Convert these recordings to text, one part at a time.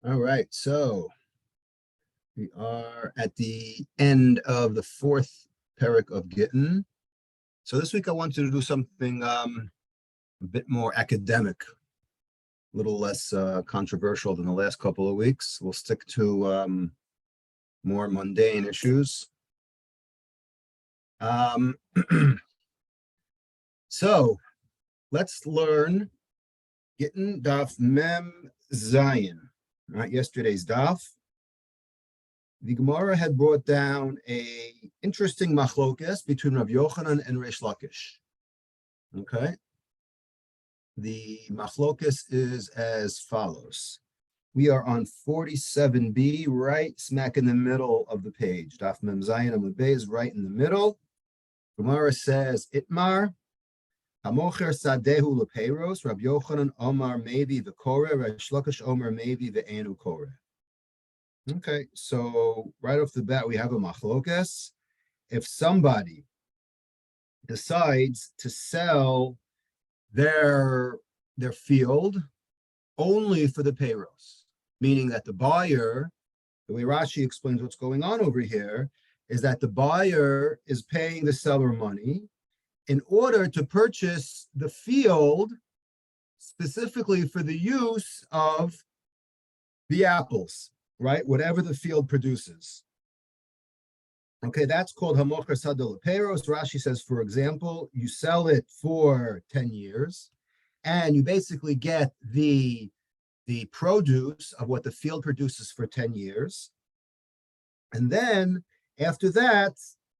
All right, so we are at the end of the fourth parak of Gittin. So this week I wanted to do something a bit more academic, a little less controversial than the last couple of weeks. We'll stick to more mundane issues. So let's learn Gittin Daf Mem Zayin. All right, yesterday's Daf. The Gemara had brought down a interesting machlokes between Rabbi Yochanan and Reish Lakish. Okay. The machlokes is as follows. We are on 47b, right smack in the middle of the page. Daf Mem Zayin Amud Beis is right in the middle. Gemara says, Itmar, Hamocher Sadehu Lepeiros, Rabbi Yochanan Omar maybe the Koreh, Reish Lakish Omar maybe the Anu Koreh. Okay, so right off the bat, we have a machlokes. If somebody decides to sell their field only for the peiros, meaning that the buyer, the way Rashi explains what's going on over here, is that the buyer is paying the seller money in order to purchase the field specifically for the use of the apples, right? Whatever the field produces. Okay, that's called hamocher sadeh lepeiros. Rashi says, for example, you sell it for 10 years and you basically get the produce of what the field produces for 10 years. And then after that,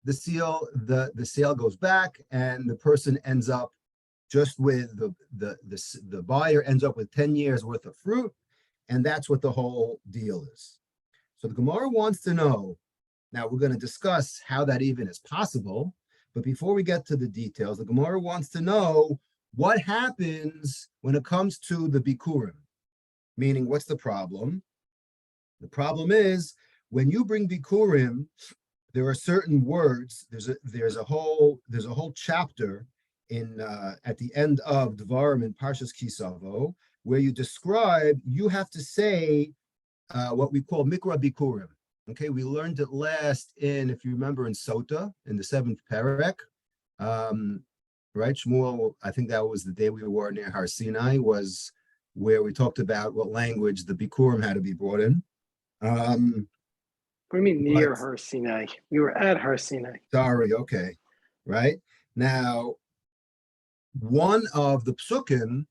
the sale goes back and the person ends up just with the buyer ends up with 10 years worth of fruit. And that's what the whole deal is. So the Gemara wants to know, now we're going to discuss how that even is possible, but before we get to the details, the Gemara wants to know what happens when it comes to the bikurim, meaning what's the problem? The problem is when you bring bikurim, there are certain words, there's a whole chapter in at the end of Dvarim in Parshas Kisavo, where you describe, you have to say what we call mikra bikurim. Okay, we learned it last in, if you remember, in Sota, in the 7th parak. Right, Shmuel, I think that was the day we were near Har Sinai, was where we talked about what language the bikurim had to be brought in. What do you mean near Har Sinai? We were at Har Sinai. Sorry, okay. Right? Now, one of the psukim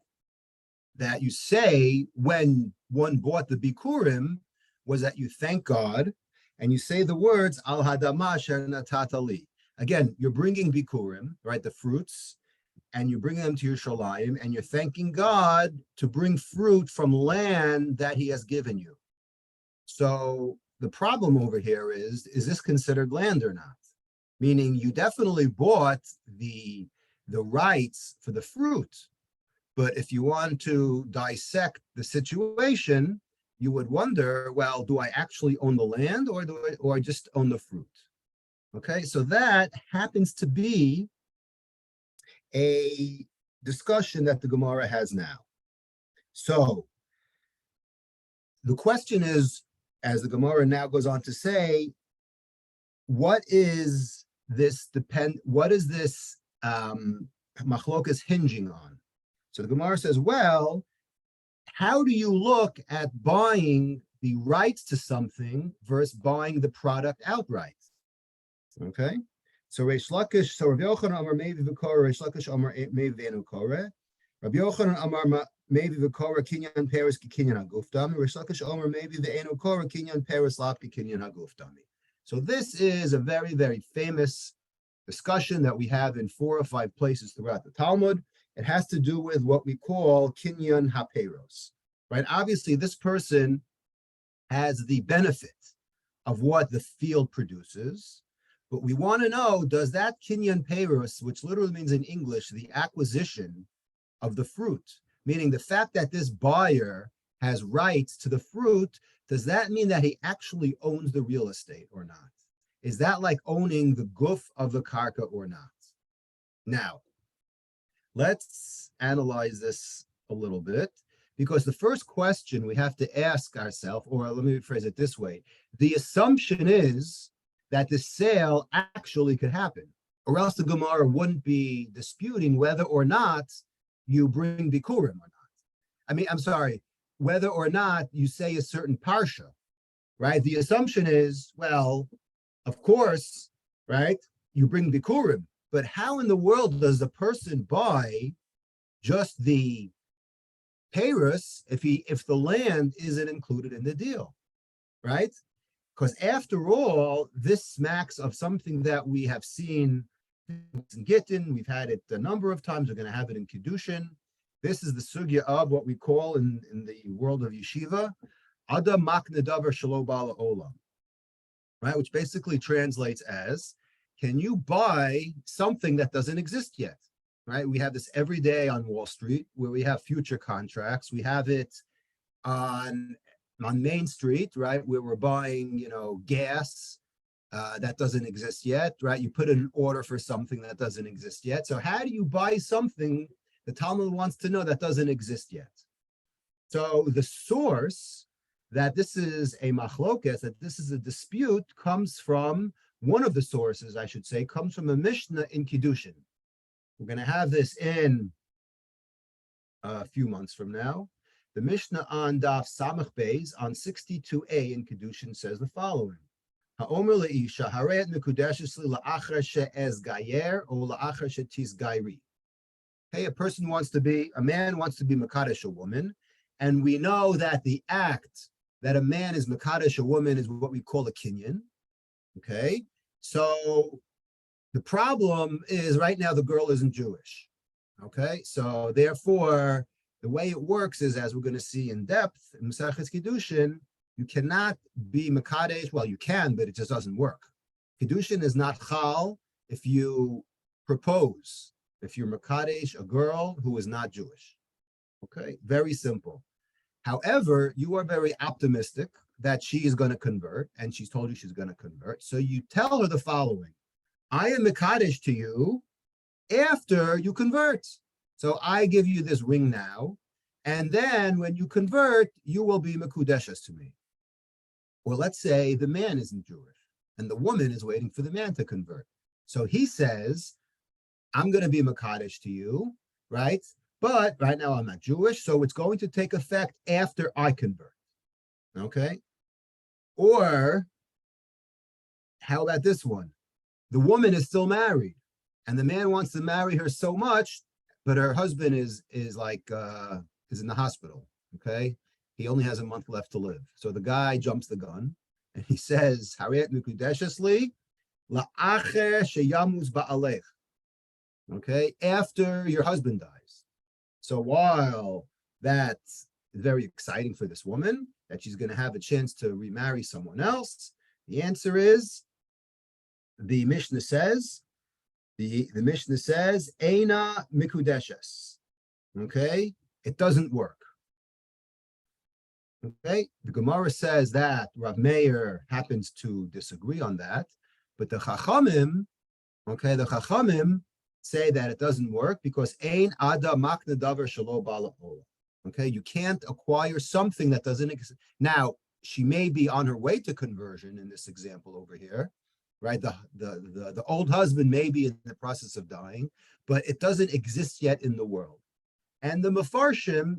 that you say when one bought the bikurim was that you thank God and you say the words al hadama asher natata li. Again, you're bringing bikurim, right, the fruits, and you're bringing them to Yerushalayim, and you're thanking God to bring fruit from land that He has given you. So the problem over here is this considered land or not? Meaning you definitely bought the rights for the fruit. But if you want to dissect the situation, you would wonder, well, do I actually own the land or I just own the fruit? Okay, so that happens to be a discussion that the Gemara has now. So the question is, as the Gemara now goes on to say, what is this machlokas hinging on? So the Gemara says, well, how do you look at buying the rights to something versus buying the product outright? Okay, so Reish Lakish, so Rabbi Yochanan Amar Mevi V'Koreh, Reish Lakish Amar Mevi V'Enu Koreh, Rabbi Yochanan Amar Mevi V'Koreh kinyan peiros kinyan haguftami, Reish Lakish Amar Mevi V'Enu Koreh kinyan peiros lap kinyan haguftami. So this is a very, very famous discussion that we have in 4 or 5 places throughout the Talmud. It has to do with what we call kinyan peiros, right? Obviously, this person has the benefit of what the field produces, but we want to know, does that kinyan peiros, which literally means in English, the acquisition of the fruit, meaning the fact that this buyer has rights to the fruit, does that mean that he actually owns the real estate or not? Is that like owning the guf of the karka or not? Now, let's analyze this a little bit, Because the first question we have to ask ourselves, or let me rephrase it this way, the assumption is that the sale actually could happen, or else the Gemara wouldn't be disputing whether or not you bring Bikurim or not. I'm sorry, whether or not you say a certain parsha, right? The assumption is, well, of course, right? You bring Bikurim, but how in the world does the person buy just the peiros if the land isn't included in the deal, right? Because after all, this smacks of something that we have seen in Gittin. We've had it a number of times. We're going to have it in Kiddushin. This is the sugya of what we call in the world of yeshiva, Adam makne davar shelo bala olam, right? Which basically translates as, can you buy something that doesn't exist yet? Right? We have this every day on Wall Street where we have future contracts. We have it on Main Street, right? Where we're buying, gas that doesn't exist yet, right? You put in an order for something that doesn't exist yet. So how do you buy something the Talmud wants to know that doesn't exist yet? So the source that this is a machlokas, that this is a dispute, comes from one of the sources, I should say, comes from a Mishnah in Kiddushin. We're going to have this in a few months from now. The Mishnah on Daf Samach Beis on 62a in Kiddushin says the following: Ha'omer le'isha harayat mekudeshes li la'achar she'ez gayer or la'achar she'tis gairi. Hey, a man wants to be mekadesh a woman, and we know that the act that a man is mekadesh a woman is what we call a kinyan. Okay, so the problem is right now the girl isn't Jewish. Okay, so therefore, the way it works is, as we're going to see in depth in Maseches Kiddushin, you cannot be Mekadesh. Well, you can, but it just doesn't work. Kiddushin is not chal if you propose, if you're Mekadesh, a girl who is not Jewish. Okay, very simple. However, you are very optimistic that she is going to convert, and she's told you she's going to convert. So you tell her the following: I am Mekadesh to you after you convert. So I give you this ring now, and then when you convert, you will be Mekudeshes to me. Or let's say the man isn't Jewish, and the woman is waiting for the man to convert. So he says, I'm going to be Mekadesh to you, right? But right now I'm not Jewish, so it's going to take effect after I convert. Okay? Or how about this one? The woman is still married, and the man wants to marry her so much, but her husband is in the hospital. Okay, he only has a month left to live. So the guy jumps the gun, and he says, "Harayat mikudeshes li la'acher sheyamuz ba'alech." Okay, after your husband dies. So while that's very exciting for this woman, that she's going to have a chance to remarry someone else, the answer is, the Mishnah says, Eina mikudeshes. Okay, it doesn't work. Okay, the Gemara says that Rav Meir happens to disagree on that, but the Chachamim say that it doesn't work because Ein Ada Makna Davar Shelo Bala Ola. Okay, you can't acquire something that doesn't exist. Now, she may be on her way to conversion in this example over here, right? The old husband may be in the process of dying, but it doesn't exist yet in the world. And the Mefarshim,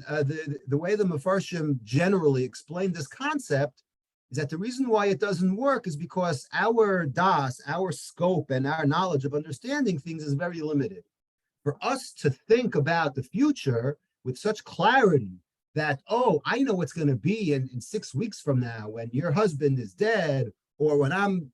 the way the Mefarshim generally explain this concept is that the reason why it doesn't work is because our das, our scope, and our knowledge of understanding things is very limited. For us to think about the future with such clarity that, oh, I know what's going to be in 6 weeks from now when your husband is dead, or when I'm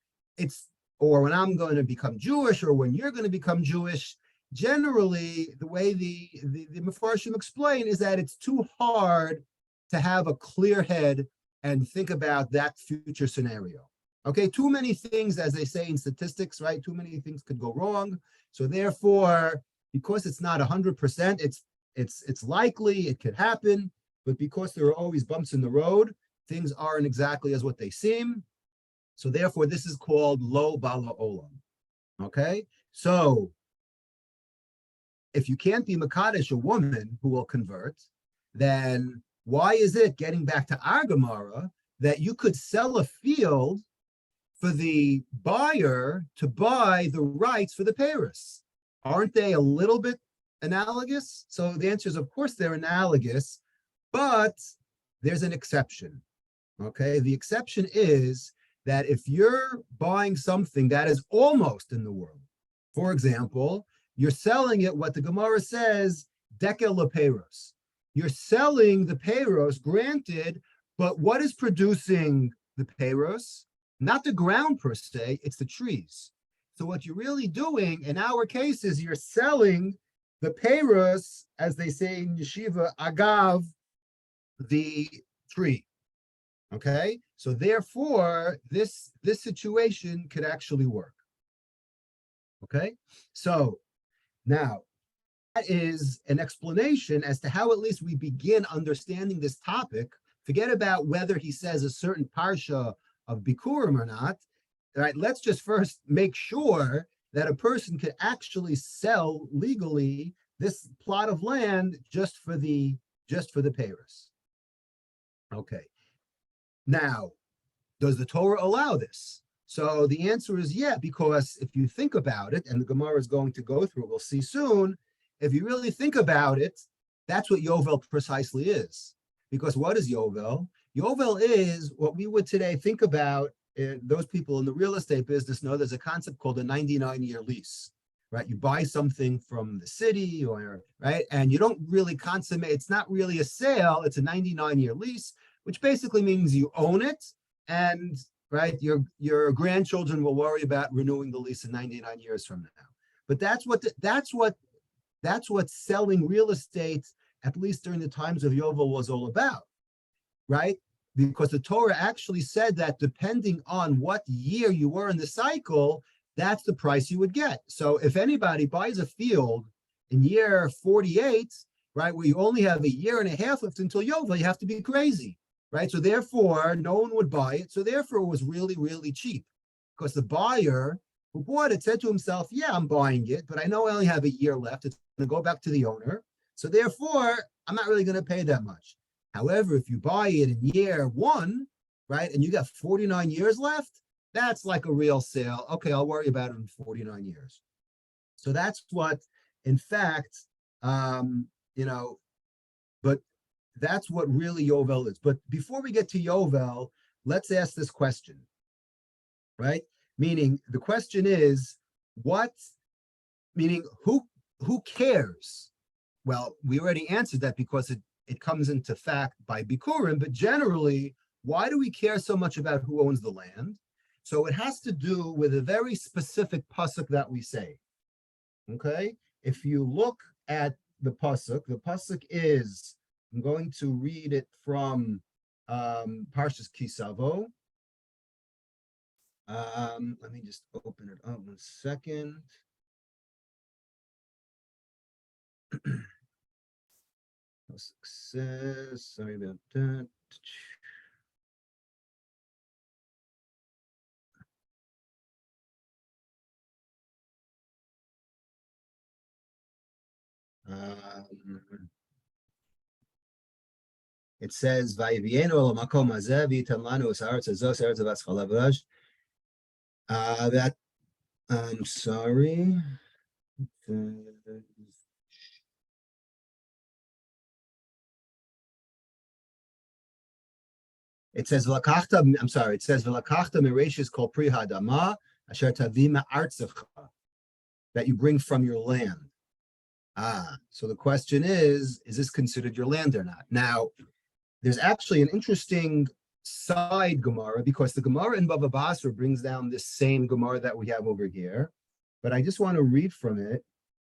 going to become Jewish, or when you're going to become Jewish. Generally, the way the Mefarshim explain is that it's too hard to have a clear head and think about that future scenario. Okay, too many things, as they say in statistics, right? Too many things could go wrong. So therefore, because it's not 100%, it's likely it could happen, but because there are always bumps in the road, things aren't exactly as what they seem. So therefore, this is called lo bala olam. Okay, so if you can't be Mekadesh, a woman who will convert, then why is it, getting back to our Gemara, that you could sell a field for the buyer to buy the rights for the peiros? Aren't they a little bit analogous? So the answer is, of course, they're analogous, but there's an exception. Okay, the exception is that if you're buying something that is almost in the world, for example, you're selling it, what the Gemara says, dekel peiros. You're selling the peiros, granted, but what is producing the peiros? Not the ground per se, it's the trees. So what you're really doing in our case is you're selling the peiros, as they say in yeshiva, agav, the tree. Okay, so therefore, this situation could actually work. Okay, so now that is an explanation as to how at least we begin understanding this topic. Forget about whether he says a certain parsha of Bikurim or not. All right, let's just first make sure that a person could actually sell legally this plot of land just for the peiros. Okay. Now, does the Torah allow this? So the answer is yeah, because if you think about it, and the Gemara is going to go through, we'll see soon, if you really think about it, that's what Yovel precisely is. Because what is Yovel? Yovel is what we would today think about, those people in the real estate business know there's a concept called a 99-year lease, right? You buy something from the city, or right, and you don't really consummate, it's not really a sale, it's a 99-year lease, which basically means you own it, and right, your grandchildren will worry about renewing the lease in 99 years from now. But that's what selling real estate, at least during the times of Yovel, was all about, right? Because the Torah actually said that depending on what year you were in the cycle, that's the price you would get. So if anybody buys a field in year 48, right, where you only have a year and a half left until Yovel, you have to be crazy. Right, so therefore, no one would buy it. So therefore, it was really, really cheap, because the buyer who bought it said to himself, "Yeah, I'm buying it, but I know I only have a year left. It's going to go back to the owner. So therefore, I'm not really going to pay that much." However, if you buy it in year one, right, and you got 49 years left, that's like a real sale. Okay, I'll worry about it in 49 years. So that's what, in fact, but that's what really Yovel is. But before we get to Yovel, let's ask this question, right? Meaning the question is, who cares? Well, we already answered that because it comes into fact by Bikurim, but generally, why do we care so much about who owns the land? So it has to do with a very specific pasuk that we say, okay? If you look at the pasuk is, I'm going to read it from Parshas Kisavo. Let me just open it up 1 second. No success. Sorry about that. It says, "Vayivienu al makom hazeh v'yitan lanu es haaretz hazos eretz havas chalav v'dash." That, I'm sorry. It says, "V'lakachta." I'm sorry. It says, "V'lakachta mereshis kol pri hadama asher tavi ma'artzecha," that you bring from your land. So the question is this considered your land or not? Now, there's actually an interesting side Gemara, because the Gemara in Bava Basra brings down this same Gemara that we have over here. But I just want to read from it,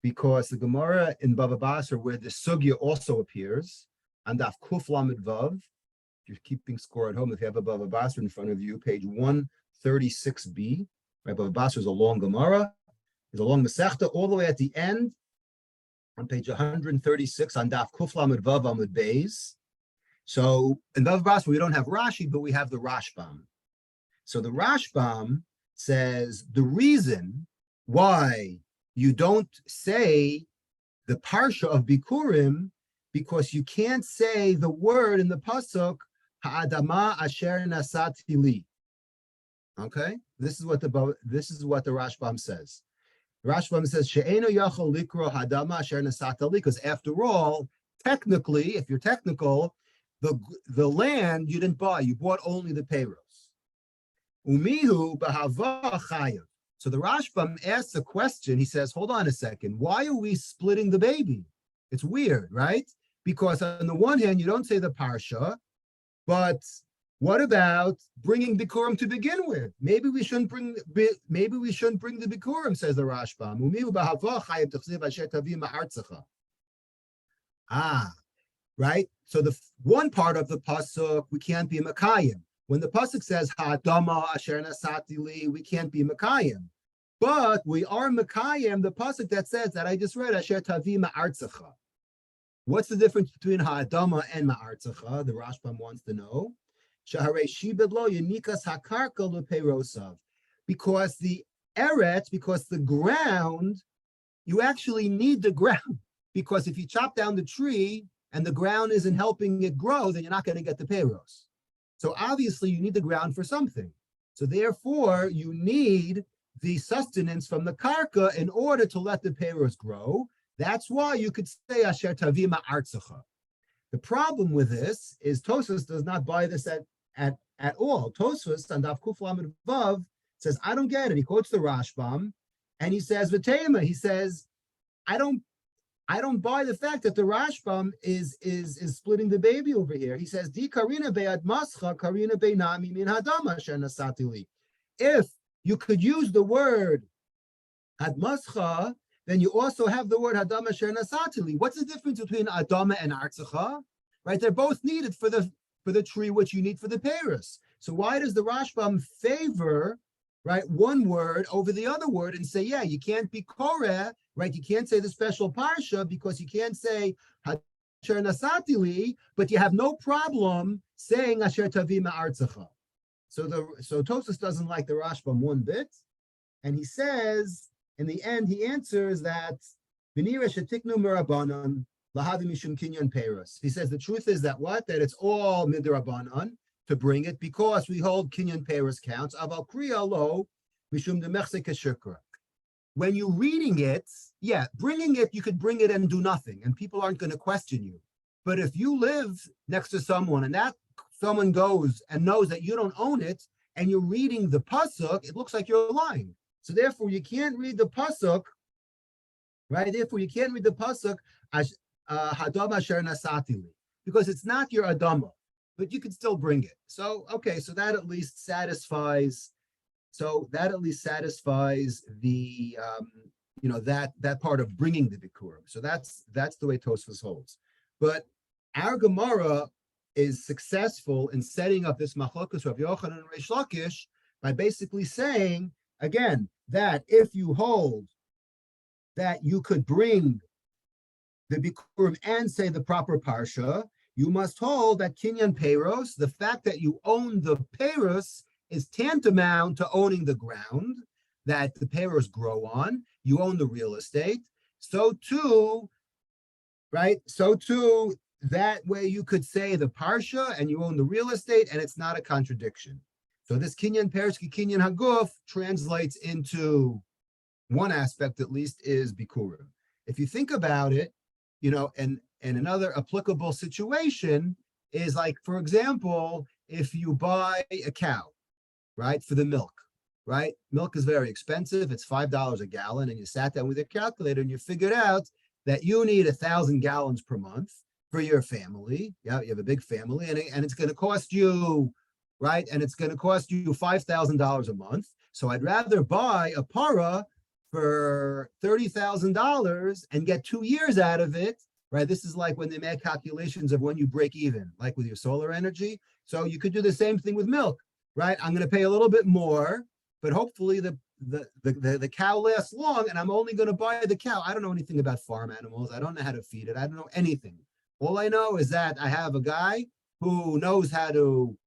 because the Gemara in Bava Basra, where the Sugya also appears, on Daf Kuf Lamed Vav, if you're keeping score at home, if you have a Bava Basra in front of you, page 136b, right? Bava Basra is a long Gemara, is a long Masechta, all the way at the end, on page 136, on Daf Kuf Lamed Vav Amud Beis. So in Bava Basra, we don't have Rashi, but we have the Rashbam. So the Rashbam says the reason why you don't say the Parsha of Bikurim because you can't say the word in the pasuk ha'adama asher nasati li. Okay, this is what the Rashbam says. Rashbam says she'eno yachol likro hadama asher nasata li, because after all, technically, if you're technical, the land you didn't buy, you bought only the peiros. Umihu b'hava chayav. So the Rashbam asks a question. He says, hold on a second. Why are we splitting the baby? It's weird, right? Because on the one hand, you don't say the parsha, but what about bringing bikurim to begin with? Maybe we shouldn't bring the bikurim, says the Rashbam. Umihu b'hava chayav t'chziv asher tavi ma'artzecha. Right? So the one part of the pasuk, we can't be Makayim. When the pasuk says Ha'adama asher nasati li, we can't be Makayim. But we are Makayim, the pasuk that says that I just read, asher tavi ma'artzecha. What's the difference between Ha'adama and ma'artzecha? The Rashbam wants to know. Shaharei shibed lo yenikas hakarka lepeirosav. Because the eretz, because the ground, you actually need the ground. Because if you chop down the tree and the ground isn't helping it grow, then you're not going to get the peiros. So obviously you need the ground for something. So therefore you need the sustenance from the karka in order to let the peiros grow. That's why you could say asher tavima artzecha. The problem with this is Tosfos does not buy this at all. Tosfos on Daf Kuf Lamed Vav says, I don't get it. He quotes the Rashbam and he says, V'teima, he says, I don't buy the fact that the Rashbam is splitting the baby over here. He says, Di karina be'ad mascha, karina be'nami min hadama asher nasati li. If you could use the word ad mascha, then you also have the word hadama asher nasati li. What's the difference between adama and artzecha? Right? They're both needed for the tree, which you need for the peiros. So why does the Rashbam favor, right, one word over the other word and say, yeah, you can't be koreh, right? You can't say the special parsha because you can't say asher nasati li, but you have no problem saying asher tavi ma'artzecha. So Tosfos doesn't like the Rashbam one bit, and he says in the end he answers that v'nira shetiknu merabanan lahavi mishum kinyan peiros. He says the truth is that it's all midrabanan to bring it because we hold kinyan peiros counts. Aval kriya lo mishum demechse keshukra. When you're reading it, yeah, bringing it, you could bring it and do nothing, and people aren't going to question you. But if you live next to someone and that someone goes and knows that you don't own it, and you're reading the pasuk, it looks like you're lying. So therefore, you can't read the pasuk, right? Therefore, you can't read the pasuk hadama asher nasati li, because it's not your adama, but you could still bring it. So okay, so that at least satisfies. So that at least satisfies the, that part of bringing the bikurim. So that's the way Tosfos holds. But our Gemara is successful in setting up this machlokas of Yochanan and Reish Lakish by basically saying, again, that if you hold that you could bring the bikurim and say the proper parsha, you must hold that kinyan peiros, the fact that you own the peiros, is tantamount to owning the ground that the peiros grow on. You own the real estate. So too, right? So too, that way you could say the parsha and you own the real estate, and it's not a contradiction. So this kinyan peiros kinyan haguf translates into one aspect, at least, is bikurim. If you think about it, and another applicable situation is like, for example, if you buy a cow, right, for the milk, right? Milk is very expensive. It's $5 a gallon. And you sat down with your calculator and you figured out that you need 1,000 gallons per month for your family. Yeah, you have a big family and it's going to cost you, right? And it's going to cost you $5,000 a month. So I'd rather buy a para for $30,000 and get 2 years out of it, right? This is like when they make calculations of when you break even, like with your solar energy. So you could do the same thing with milk. Right, I'm going to pay a little bit more, but hopefully the cow lasts long, and I'm only going to buy the cow. I don't know anything about farm animals. I don't know how to feed it. I don't know anything. All I know is that I have a guy who knows how to,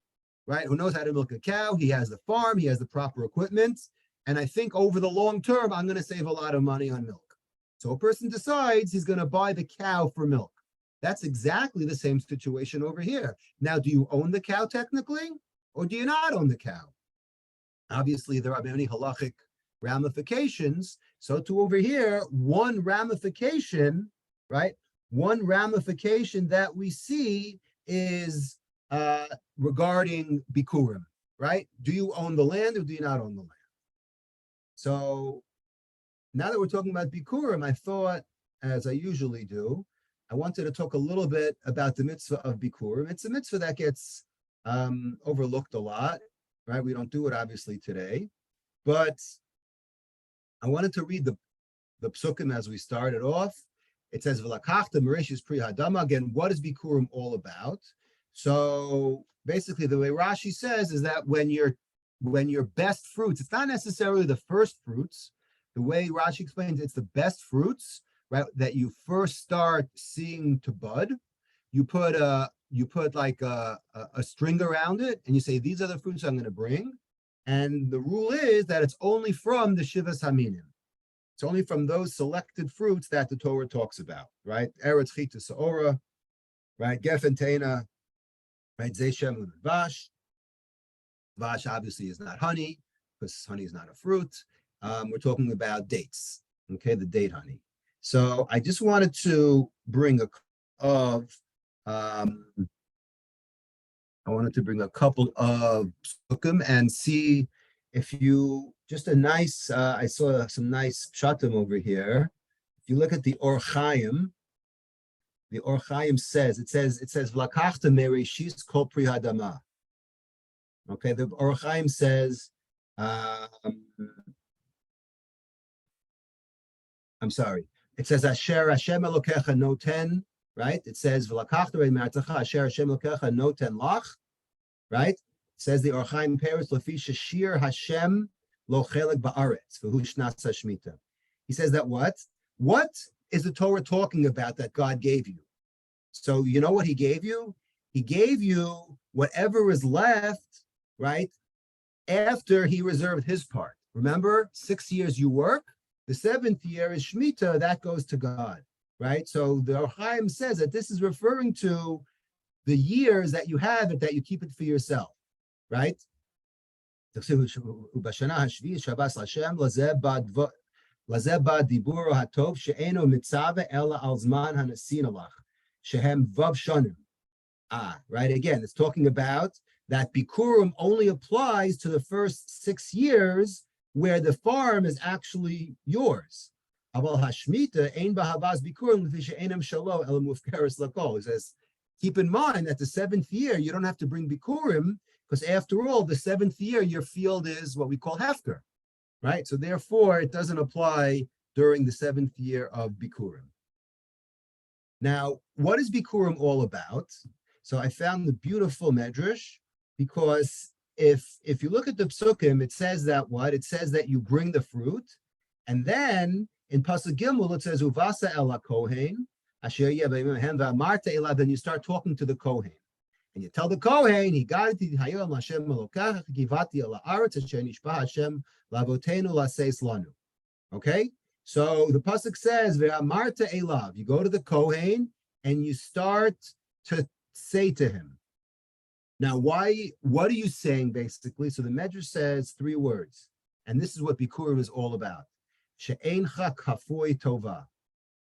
right, who knows how to milk a cow. He has the farm. He has the proper equipment, and I think over the long term, I'm going to save a lot of money on milk. So a person decides he's going to buy the cow for milk. That's exactly the same situation over here. Now, do you own the cow technically, or do you not own the cow? Obviously, there are many halachic ramifications. So to over here, one ramification, right? One ramification that we see is regarding bikurim, right? Do you own the land or do you not own the land? So now that we're talking about bikurim, I thought, as I usually do, I wanted to talk a little bit about the mitzvah of bikurim. It's a mitzvah that gets overlooked a lot, right? We don't do it obviously today, but I wanted to read the psukim as we started off. It says, "V'lakachta mereshis pri hadama." Again, what is bikurim all about? So basically, the way Rashi says is that when your best fruits, it's not necessarily the first fruits. The way Rashi explains, it's the best fruits, right? That you first start seeing to bud. You put like a string around it, and you say, "These are the fruits I'm going to bring." And the rule is that it's only from the Shivas Haminim. It's only from those selected fruits that the Torah talks about, right? Eretz Chita Seora, right? Gefen Tena, right? Zeishem Vash. Vash obviously is not honey, because honey is not a fruit. We're talking about dates, okay? The date honey. So I just wanted to bring I wanted to bring a couple of psukim and see if you, just a nice, I saw some nice pshatim over here. If you look at the Or Chaim says, V'lakachta mereshis kol pri hadama. Okay, the Or Chaim says, I'm sorry, it says Asher Hashem Elokecha noten, right? It says V'lakachta me'artzecha Asher Hashem Elokecha noten lach, right? It says the Or Chaim peiros lefi sheshir Hashem lo chelik ba'aretz v'hu shnas hashmita. He says that what is the Torah talking about that God gave you? So you know what he gave you? He gave you whatever is left, right? After he reserved his part. Remember, 6 years you work, the 7th year is Shemitah, that goes to God, right? So the Or Chaim says that this is referring to the years that you have it, that you keep it for yourself, right? Right, again, it's talking about that bikurim only applies to the first 6 years where the farm is actually yours. He says, keep in mind that the 7th year, you don't have to bring bikurim, because after all, the 7th year, your field is what we call hefker, right? So therefore, it doesn't apply during the 7th year of bikurim. Now, what is bikurim all about? So I found the beautiful medrash, because if you look at the psukim, it says that what? It says that you bring the fruit, and then in Pasuk Gimel, it says, Uvasa el ha-kohen, asher yeh b'yimim v'amarta elav, then you start talking to the kohen. And you tell the kohen, Higadti hayom Hashem Elokech, givati el haaretz asher nishba Hashem lavotenu laseis lanu. Okay? So the pasuk says, "Ve'amarta elav." You go to the kohen and you start to say to him. Now, what are you saying basically? So the Medrash says 3 words, and this is what bikurim is all about. She'encha kafoi tova.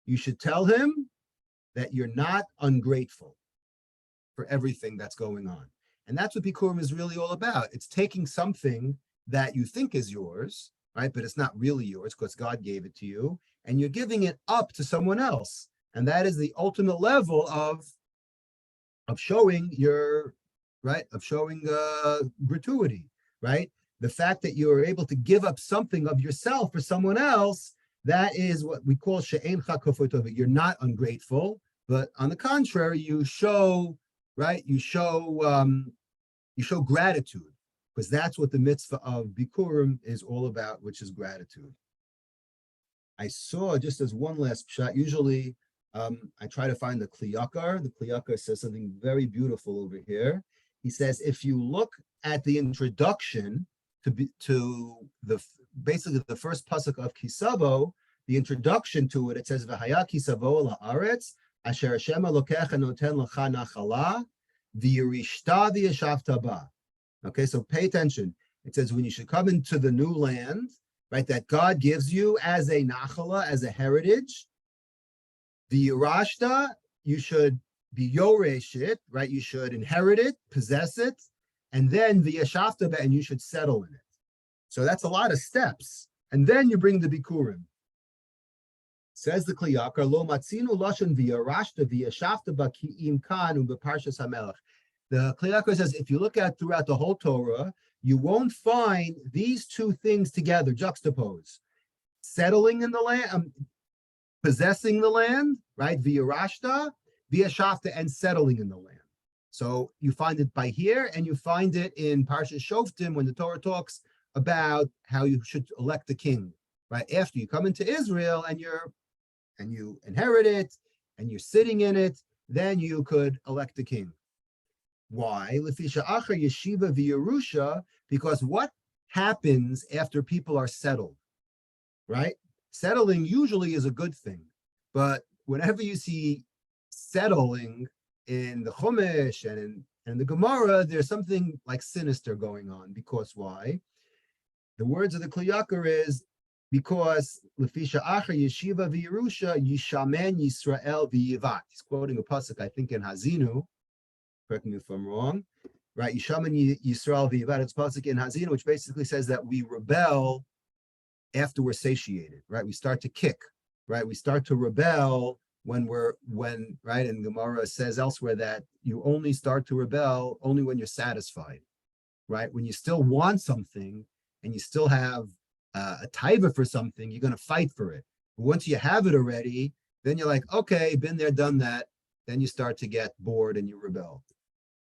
You should tell him that you're not ungrateful for everything that's going on. And that's what bikurim is really all about. It's taking something that you think is yours, right? But it's not really yours because God gave it to you, and you're giving it up to someone else. And that is the ultimate level of showing your, right? Of showing gratuity, right? The fact that you are able to give up something of yourself for someone else, that is what we call she'encha kafoi tova. You're not ungrateful, but on the contrary, you show, right? You show gratitude, because that's what the mitzvah of bikurim is all about, which is gratitude. I saw, just as one last shot, usually I try to find the Kli Yakar. The Kli Yakar says something very beautiful over here. He says, if you look at the introduction to basically the first pasuk of Kisavo, the introduction to it, it says, V'haya Kisavo la'aretz, Asher Hashem Elokecha noten lecha nachala, v'yirishta v'yashavta ba. Okay, so pay attention. It says when you should come into the new land, right, that God gives you as a nachala, as a heritage, the Yerashta, you should be yoresh it, right? You should inherit it, possess it, and then the Yashavta, and you should settle in it. So that's a lot of steps. And then you bring the Bikurim. Says the Kli Yakar, Lo matzinu lashon v'yarashta v'yashavta b'ki'im kan u'b'parshas hamelech. The Kli Yakar says, if you look at throughout the whole Torah, you won't find these two things together, juxtaposed. Settling in the land, possessing the land, right? V'yarashta, v'yashavta, and settling in the land. So you find it by here, and you find it in Parshas Shoftim when the Torah talks about how you should elect a king, right? After you come into Israel and you inherit it and you're sitting in it, then you could elect a king. Why? Lefisha achar yeshiva v'yerusha, because what happens after people are settled, right? Settling usually is a good thing, but whenever you see settling in the Chumash and in the Gemara, there's something like sinister going on. Because why? The words of the Kli Yakar is because Lefisha Acher Yeshiva v'Yerusha Yishamen Yisrael v'Yivat. He's quoting a pasuk, I think, in Hazinu. Correct me if I'm wrong. Right? Yishamen Yisrael v'Yivat. It's pasuk in Hazinu, which basically says that we rebel after we're satiated. Right? We start to kick. Right? We start to rebel when right? And Gemara says elsewhere that you only start to rebel only when you're satisfied. Right? When you still want something and you still have a taiva for something, you're going to fight for it. But once you have it already, then you're like, okay, been there, done that. Then you start to get bored and you rebel,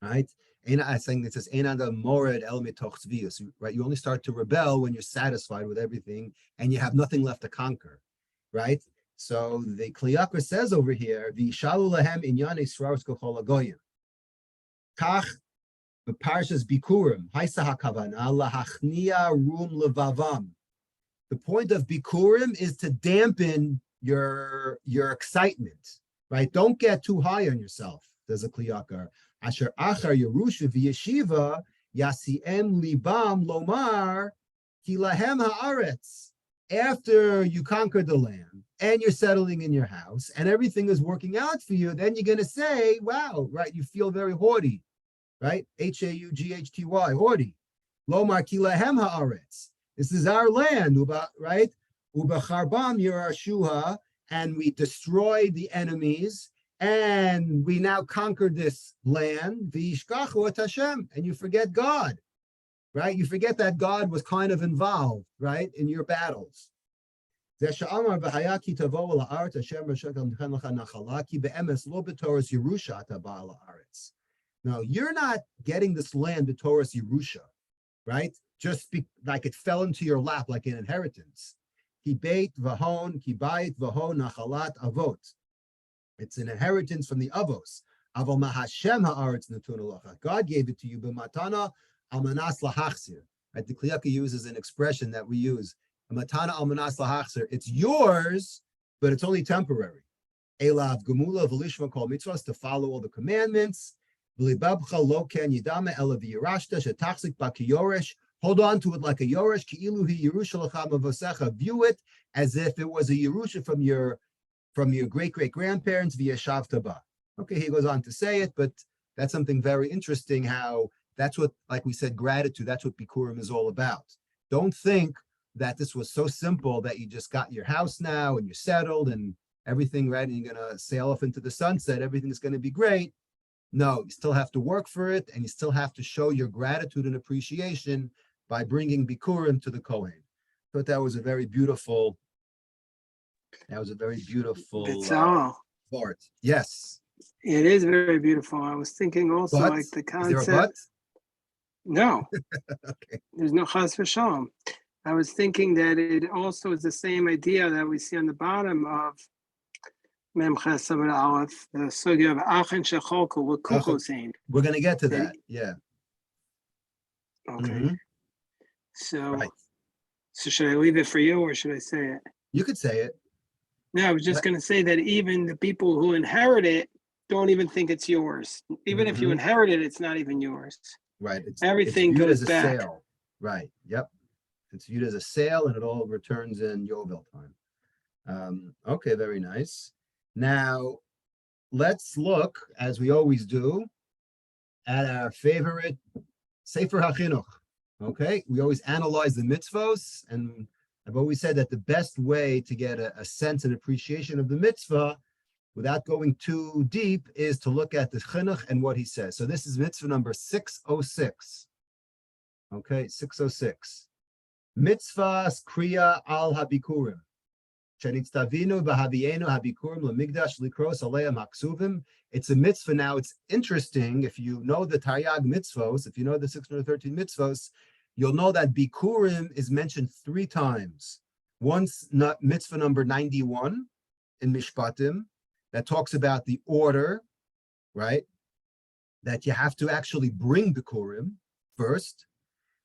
right? And I think it says, right? You only start to rebel when you're satisfied with everything and you have nothing left to conquer, right? So the Kli Yakar says over here, V'yishalu lahem inyan Yisrael kol hagoyim. Kach Parshas Bikurim, Haisa hakavana lahachnia rum levavam. The point of Bikurim is to dampen your excitement, right? Don't get too high on yourself. There's a Kli Yakar. Asher achar Yerusha v'yeshiva yasiem libam lomar ki lahem haaretz. After you conquer the land and you're settling in your house and everything is working out for you, then you're going to say, wow, right? You feel very haughty. Right? Haughty, haughty. Lomar ki lahem haaretz. This is our land, right? Ubacharbam yerashuha, and we destroyed the enemies, and we now conquered this land. V'yishkachu et Hashem, and you forget God, right? You forget that God was kind of involved, right, in your battles. No, you're not getting this land to Torah's Yerusha, right? Just like it fell into your lap like an inheritance. Ki beit v'hon, ki bait v'hon nachalat avot. It's an inheritance from the avos. Aval mahashem haaretz natun alacha. God gave it to you b'matana almanas lahachzir. Right? The Kli Yakar uses an expression that we use. Matana almanas lahachzir. It's yours, but it's only temporary. Elav gemula v'lishma kol mitzvahs, to follow all the commandments. Hold on to it like a yoresh. View it as if it was a Yerusha from your great-great-grandparents via Shavtaba. Okay, he goes on to say it, but that's something very interesting, how that's what, like we said, gratitude, that's what Bikurim is all about. Don't think that this was so simple that you just got your house now and you're settled and everything, right, and you're going to sail off into the sunset, everything's going to be great. No, you still have to work for it, and you still have to show your gratitude and appreciation by bringing Bikurim to the Kohen. I thought that was a very beautiful part. Yes. It is very beautiful. I was thinking also But, like the concept. is there a but? No. Okay. There's no chas v'shalom. I was thinking that it also is the same idea that we see on the bottom of Mem Ches Samad Aleph, the sugya of Achen Shecholku, what Kuko's saying. We're going to get to that, yeah. Okay. Mm-hmm. So, right. So should I leave it for you or should I say it? You could say it. Yeah, I was just going to say that even the people who inherit it don't even think it's yours. Even if you Mhm. inherit it, it's not even yours. Right. It's Everything viewed goes as a back. sale. Right. Yep. It's viewed as a sale and it all returns in Yovel time. Okay, very nice. Now let's look, as we always do, at our favorite Sefer HaChinuch. Okay, we always analyze the mitzvos, and I've always said that the best way to get a sense and appreciation of the mitzvah without going too deep is to look at the chinuch and what he says. So this is mitzvah number 606. Okay, 606. Mitzvahs kriya al habikurim. It's a mitzvah. Now it's interesting, if you know the Taryag mitzvos, if you know the 613 mitzvos, you'll know that Bikurim is mentioned 3 times. Once mitzvah number 91 in Mishpatim, that talks about the order, right? That you have to actually bring Bikurim first.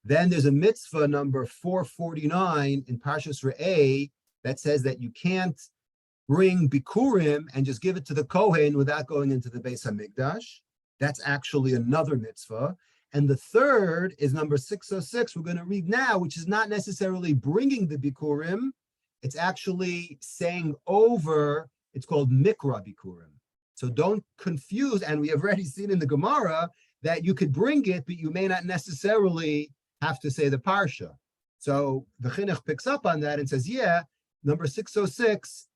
Then there's a mitzvah number 449 in Parshas Re'eh that says that you can't bring Bikurim and just give it to the Kohen without going into the Beis HaMikdash. That's actually another mitzvah. And the third is number 606, we're going to read now, which is not necessarily bringing the Bikurim. It's actually saying over, it's called Mikra Bikurim. So don't confuse, and we have already seen in the Gemara that you could bring it, but you may not necessarily have to say the Parsha. So the Chinuch picks up on that and says, yeah, number 606,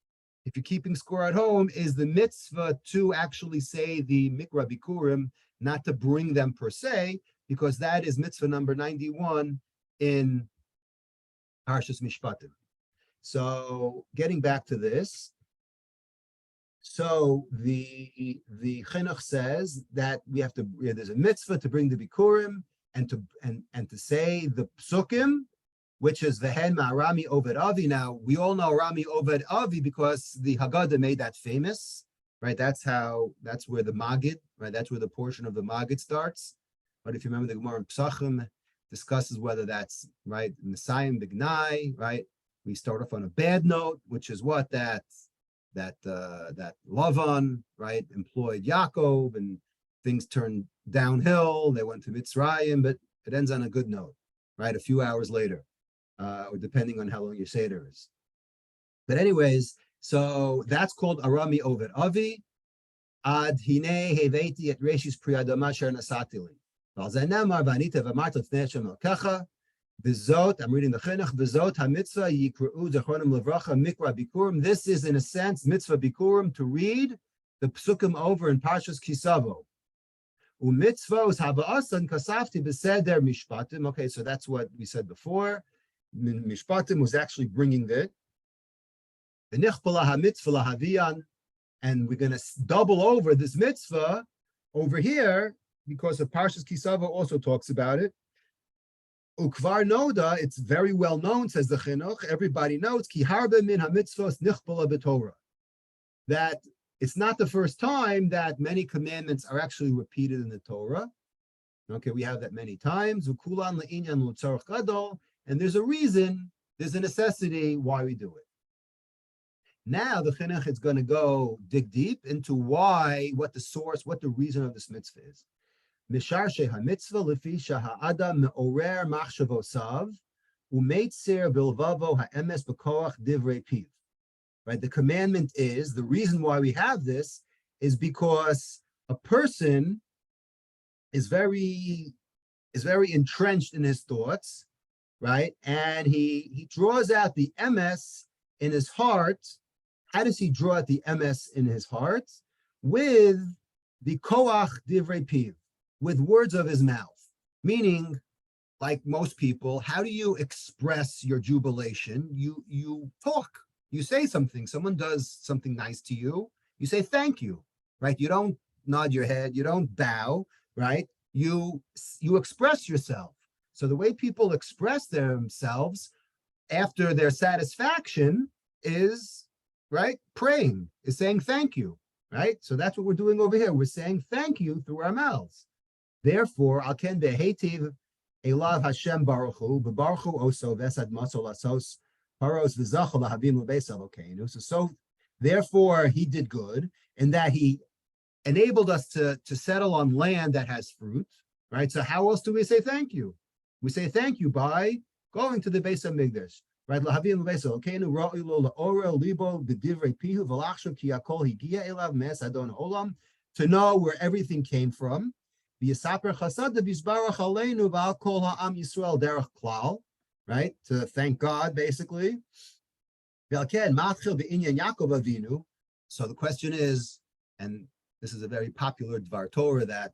if you're keeping score at home, is the mitzvah to actually say the Mikra Bikurim, not to bring them per se, because that is mitzvah number 91 in Parshas Mishpatim. So getting back to this, so the Chinuch says that we have to, there's a mitzvah to bring the Bikurim and to say the Psukim, which is Vehen Ma'arami Oved Avi. Now, we all know Rami Oved Avi because the Haggadah made that famous, right? That's where the Magid, right? That's where the portion of the Magid starts. But if you remember, the Gemara in Psachim discusses whether that's, right, Messiah Bignai, right? We start off on a bad note, which is what that Lavan, right, employed Yaakov, and things turned downhill. They went to Mitzrayim, but it ends on a good note, right? A few hours later. Or depending on how long your Seder is. But anyways, so that's called Arami Oved Avi. Ad hine heveti et reshis priyadama sher nasatili. Valzanemar vanita v'marta t'nei Hashem V'zot, I'm reading the Chinuch, V'zot ha-mitzvah yikru'u zechronim levracha mikra bikurim. This is, in a sense, mitzvah bikurim, to read the psukim over in Parshas Kisavo. U'mitzvos haba'asan kasafti b'seder mishpatim. Okay, so that's what we said before. Mishpatim was actually bringing that. And we're going to double over this mitzvah over here because of Parshas Kisava also talks about it. Ukvar Noda, it's very well known, says the Chinuch, everybody knows, Ki harbe min ha-mitzvos nichpala b'Torah. That it's not the first time that many commandments are actually repeated in the Torah. Okay, we have that many times. Ukulan le'inyan l'tzarech gadol. And there's a reason, there's a necessity why we do it. Now the Chinuch is going to go dig deep into why, what the source, what the reason of this mitzvah is. Mishar sheha-mitzvah lefi shaha'adam me'orer machshavosav u'meitzir bilvavo ha'emes b'koach divrei piv. Right, the commandment is, the reason why we have this is because a person is very entrenched in his thoughts, right? And he draws out the emes in his heart. How does he draw out the emes in his heart? With the koach divrei piv, with words of his mouth. Meaning, like most people, how do you express your jubilation? You talk, you say something. Someone does something nice to you, you say thank you, right? You don't nod your head, you don't bow, right? You express yourself. So the way people express themselves after their satisfaction is, right, praying, is saying thank you, right? So that's what we're doing over here. We're saying thank you through our mouths. Therefore, al ken behetiv elav Hashem baruch hu, bebaruch hu oso vesad masol asos paros v'zachol lahavim l'beis alokeinu. So Therefore, he did good in that he enabled us to settle on land that has fruit, right? So how else do we say thank you? We say thank you by going to the Beis Hamikdash, right? To know where everything came from. Right? To thank God, basically. So the question is, and this is a very popular Dvar Torah that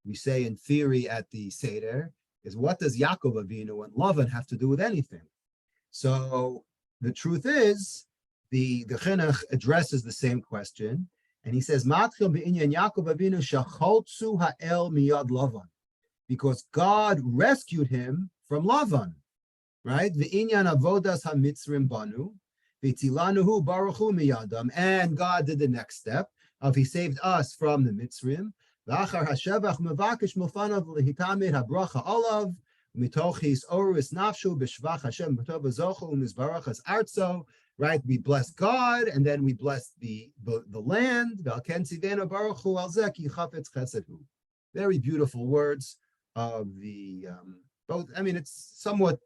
we say in theory at the Seder, is what does Yaakov Avinu and Lavan have to do with anything? So the truth is, the Chinuch addresses the same question, and he says, Matchil be'inyan Yaakov Avinu shacholtzu ha'el miyad Lavan, because God rescued him from Lavan, right? Ve'inyan avodas hamitzrim banu, v'tilanuhu baruchu miyadam, and God did the next step of he saved us from the Mitzrim. V'achar hashevach mevakish milfanav lehitamid habracha olav, mitochis oris nafshu b'shvach Hashem b'tov azochu u'mizbarach as artso. Right, we bless God, and then we bless the land. Very beautiful words of the both. I mean, it's somewhat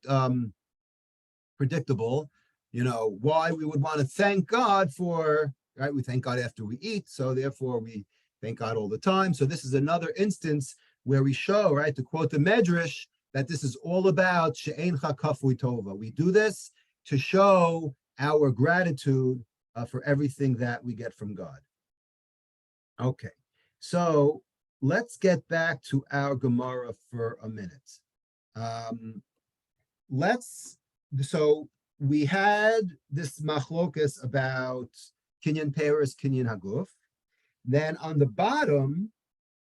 predictable, why we would want to thank God for, right? We thank God after we eat, so therefore we thank God all the time. So this is another instance where we show, right, to quote the Medrash, that this is all about she'encha kafui tova. We do this to show our gratitude for everything that we get from God. Okay, so let's get back to our Gemara for a minute. So we had this machlokas about kinyan peiros, kinyan haguf. Then on the bottom,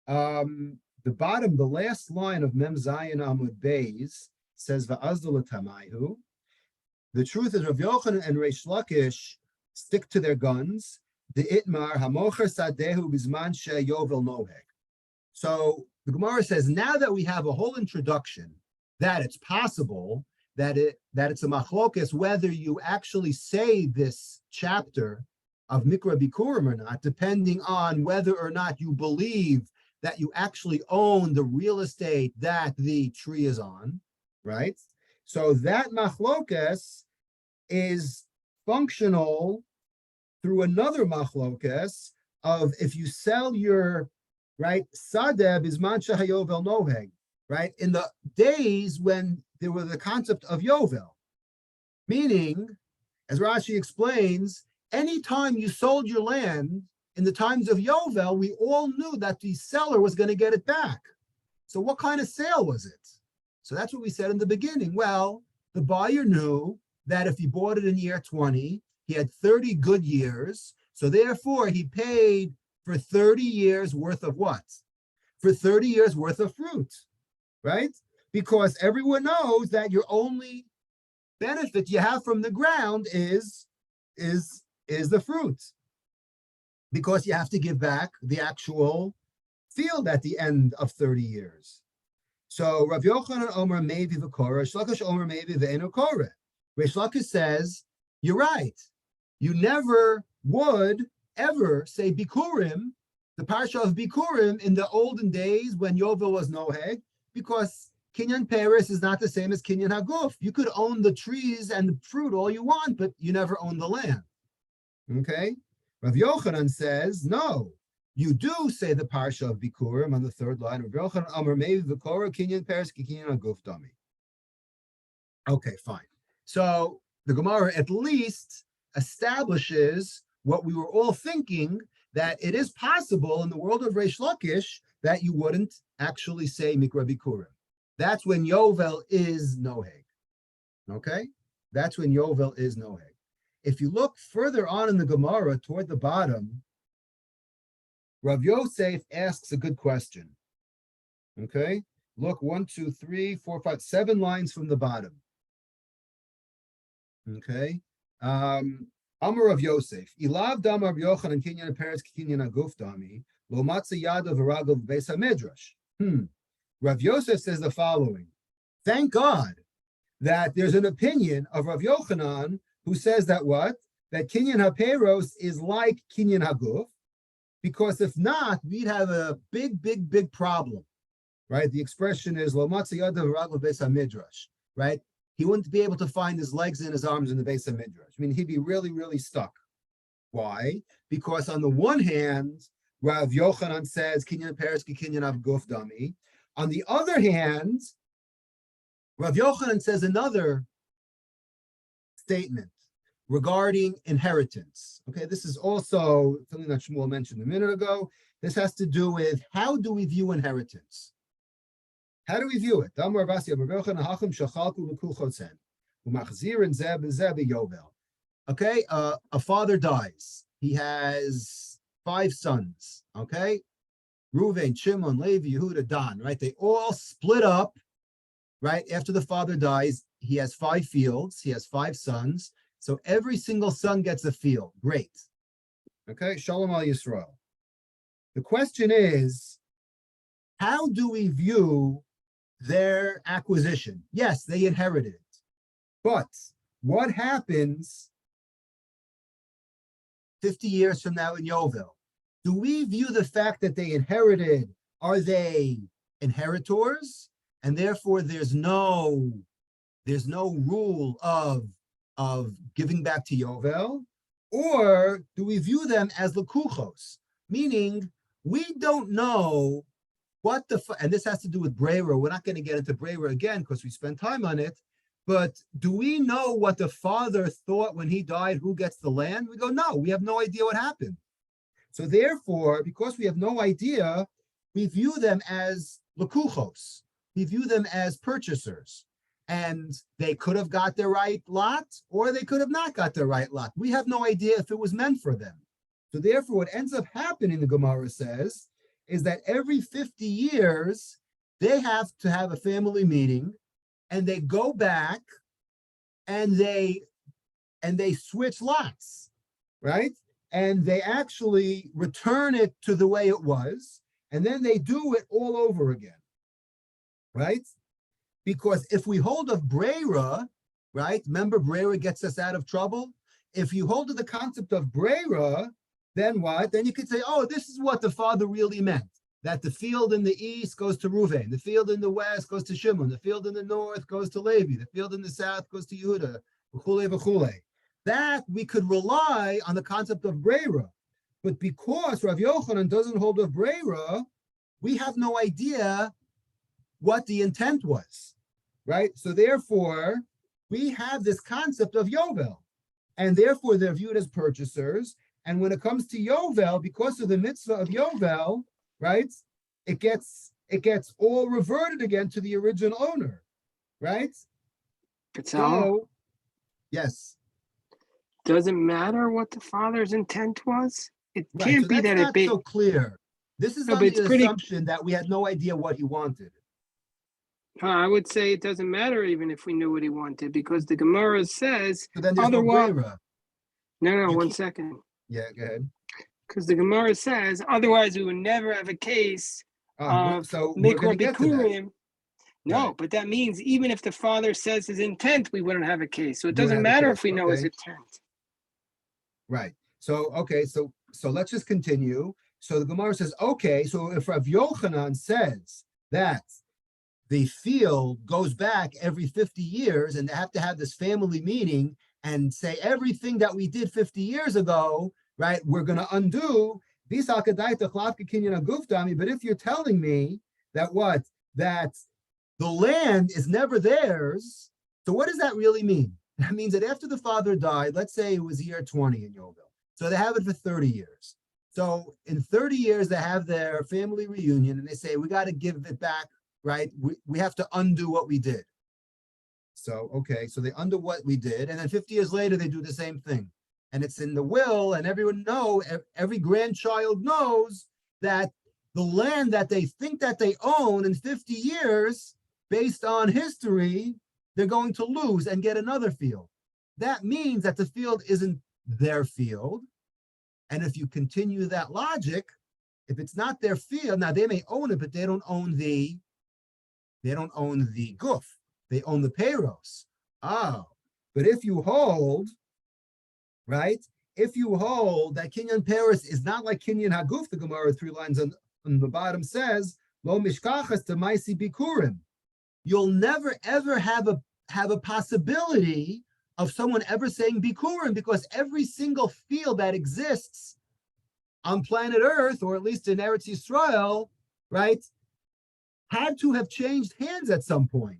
the last line of Mem Zayin Amud Beis says va'azdul tamayu. The truth is, Rav Yochanan and Reish Lakish stick to their guns. The itmar hamocher sadehu bizman sheyovel noheg. So the Gemara says, now that we have a whole introduction that it's possible that it's a machlokas whether you actually say this chapter of Mikra Bikurim or not, depending on whether or not you believe that you actually own the real estate that the tree is on, right? So that machlokas is functional through another machlokas of if you sell your, right, sadeh bizman shehayovel noheg, right, in the days when there was the concept of yovel, meaning, as Rashi explains, anytime you sold your land in the times of yovel, we all knew that the seller was going to get it back. So what kind of sale was it? So that's what we said in the beginning. Well, the buyer knew that if he bought it in year 20, he had 30 good years. So therefore, he paid for 30 years worth of what? For 30 years worth of fruit, right? Because everyone knows that your only benefit you have from the ground is the fruit. Because you have to give back the actual field at the end of 30 years. So Rav Yochanan Omer Mevi v'Korah, Shlakish Omer Mevi v'Eno Korah. Reish Lakish says, you're right. You never would ever say Bikurim, the parsha of Bikurim in the olden days when Yovel was Noheg, because kinyan peiros is not the same as kinyan haguf. You could own the trees and the fruit all you want, but you never own the land. Okay? Rav Yochanan says, no, you do say the parsha of Bikurim on the third line. Rav Yochanan Amar Mevi v'Korah kinyan peiros kinyan haguf dami. Okay, fine. So the Gemara at least establishes what we were all thinking, that it is possible in the world of Reish Lakish that you wouldn't actually say Mikra Bikurim. That's when Yovel is Noheg. Okay? That's when Yovel is Noheg. If you look further on in the Gemara toward the bottom, Rav Yosef asks a good question. Okay? Look, 1, 2, 3, 4, 5, 7 lines from the bottom. Okay. Amar Rav Yosef. Ilav dam Rav Yochanan kinyan peiros kinyan haguf dami lo matza yadav v'raglav beis hamedrash. Rav Yosef says the following: thank God that there's an opinion of Rav Yochanan who says that what? that kinyan ha-peiros is like kinyan haguf, because if not, we'd have a big problem, right? The expression is lo matzi yadav raglav beis hamidrash, right? He wouldn't be able to find his legs and his arms in the beis hamidrash. I mean, he'd be really stuck. Why? Because on the one hand, Rav Yochanan says kinyan peiros ki kinyan haguf dami. On the other hand, Rav Yochanan says another statement regarding inheritance. Okay, this is also something that Shmuel mentioned a minute ago. This has to do with how do we view inheritance? How do we view it? Okay, a father dies. He has 5 sons. Okay, Reuven, Shimon, Levi, Yehuda, Dan. Right, they all split up. Right after the father dies, he has 5 fields. He has 5 sons. So every single son gets a field. Great. Okay, Shalom al Yisrael. The question is, how do we view their acquisition? Yes, they inherited it. But what happens 50 years from now in Yovel? Do we view the fact that they inherited, are they inheritors? And therefore there's no rule of giving back to Yovel? Or do we view them as lekuchos? Meaning, we don't know what and this has to do with Breira. We're not going to get into Breira again because we spent time on it. But do we know what the father thought when he died, who gets the land? We go, no, we have no idea what happened. So therefore, because we have no idea, we view them as lekuchos. We view them as purchasers. And they could have got their right lot, or they could have not got their right lot. We have no idea if it was meant for them. So therefore, what ends up happening, the Gemara says, is that every 50 years, they have to have a family meeting, and they go back and they switch lots, right? And they actually return it to the way it was, and then they do it all over again, right? Because if we hold of Breira, right? Remember, Breira gets us out of trouble. If you hold to the concept of Breira, then what? Then you could say, oh, this is what the father really meant. That the field in the east goes to Reuven, the field in the west goes to Shimon, the field in the north goes to Levi, the field in the south goes to Yehuda, v'chule, v'chule. That we could rely on the concept of Breira. But because Rav Yochanan doesn't hold of Breira, we have no idea what the intent was, right? So therefore, we have this concept of Yovel, and therefore they're viewed as purchasers. And when it comes to Yovel, because of the mitzvah of Yovel, right, it gets all reverted again to the original owner, right? So, yes. Doesn't matter what the father's intent was. It Right, can't so be that's that not it be so clear. This is No, on but the it's pretty. assumption that we had no idea what he wanted. I would say it doesn't matter even if we knew what he wanted, because the Gemara says So then there's no otherwise. Breira. No, You 1 can't- second. Yeah, go ahead. Because the Gemara says otherwise we would never have a case of So we're going Mikra to get to that. Bikurim. No, Right. but that means even if the father says his intent, we wouldn't have a case. So it You wouldn't doesn't have a matter case. if we know his Okay. intent. Right. So, okay, so let's just continue. So the Gemara says, okay, so if Rav Yochanan says that the field goes back every 50 years and they have to have this family meeting and say everything that we did 50 years ago, right, we're going to undo. But if you're telling me that what? That the land is never theirs, so what does that really mean? That means that after the father died, let's say it was year 20 in Yovel, so they have it for 30 years. So in 30 years, they have their family reunion and they say, we got to give it back, right? We have to undo what we did. So, okay, so they undo what we did. And then 50 years later, they do the same thing. And it's in the will, and everyone knows, every grandchild knows that the land that they think that they own in 50 years, based on history, they're going to lose and get another field. That means that the field isn't their field. And if you continue that logic, if it's not their field, now they may own it, but they don't own the goof. They own the peiros. Oh, but if you hold, right? If you hold that kinyan peiros is not like kinyan haguf, the Gemara 3 lines on the bottom says, lo mishkachas tamaisi bikurim. You'll never ever have a possibility of someone ever saying bikurim, because every single field that exists on planet Earth, or at least in Eretz Yisrael, right, had to have changed hands at some point.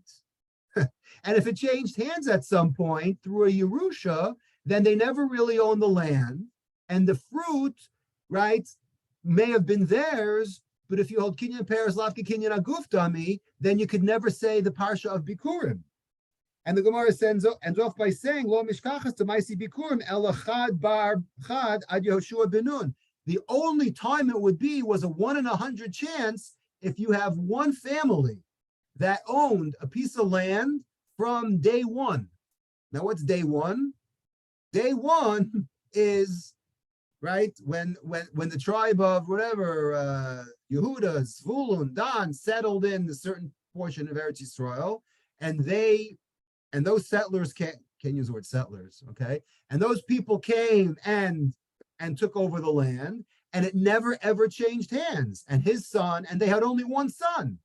And if it changed hands at some point through a Yerusha, then they never really owned the land. And the fruit, right, may have been theirs, but if you hold kinyan peiros lavka kinyan aguf dami, then you could never say the parsha of bikurim. And the Gemara ends off by saying, Lo mishkachas tamaisi bikurim ela chad bar chad ad Yehoshua ben Nun. The only time it would be was a 1 in 100 chance if you have one family that owned a piece of land from day one. Now, what's day one? Day one is, right, when the tribe of whatever, Yehuda, Zvulun, Dan, settled in a certain portion of Eretz Yisrael, and those settlers can't use the word settlers, okay? And those people came and took over the land, and it never ever changed hands. And his son, and they had only one son,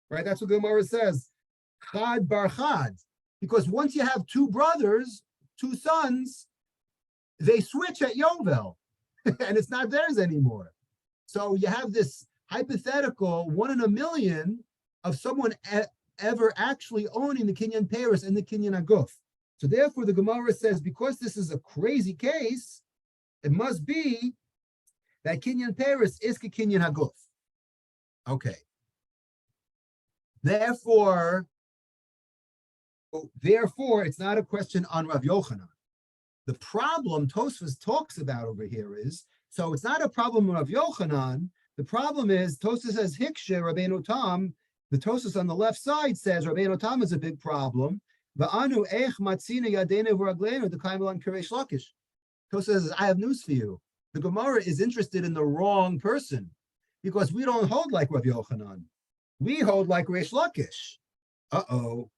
right? That's what the Gemara says, Chad bar Chad, because once you have two brothers, two sons, they switch at Yovel, and it's not theirs anymore. So you have this hypothetical 1 in a million of someone ever actually owning the kinyan peiros and the kinyan aguf. So therefore, the Gemara says, because this is a crazy case, it must be that kinyan peiros is kinyan haguf. Okay. Therefore, it's not a question on Rav Yochanan. The problem Tosfos talks about over here is, so it's not a problem of Rav Yochanan. The problem is, Tosfos says, Hikshe, Rabbeinu Tam, the Tosfos on the left side says, Rabbeinu Tam is a big problem. Va'anu ech matzina yadenu v'raglenu d'kaimelan kareish lakish. Tosfos says, I have news for you. The Gemara is interested in the wrong person, because we don't hold like Rav Yochanan. We hold like Reish Lakish. Uh-oh.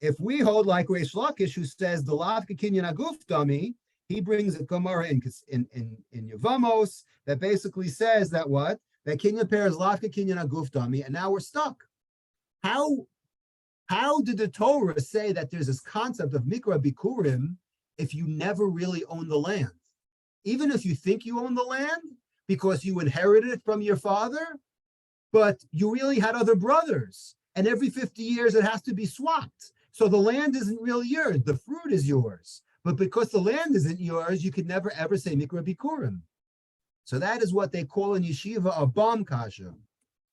If we hold like Reish Lakish, who says the lavka kinyan aguf dami, he brings a Gemara in Yevamos that basically says that what? That kinyan peiros lavka kinyan aguf dami, and now we're stuck. How did the Torah say that there's this concept of mikra bikurim if you never really own the land? Even if you think you own the land because you inherited it from your father, but you really had other brothers, and every 50 years it has to be swapped. So the land isn't really yours, the fruit is yours. But because the land isn't yours, you could never ever say mikra bikurim. So that is what they call in yeshiva a bomb kasha.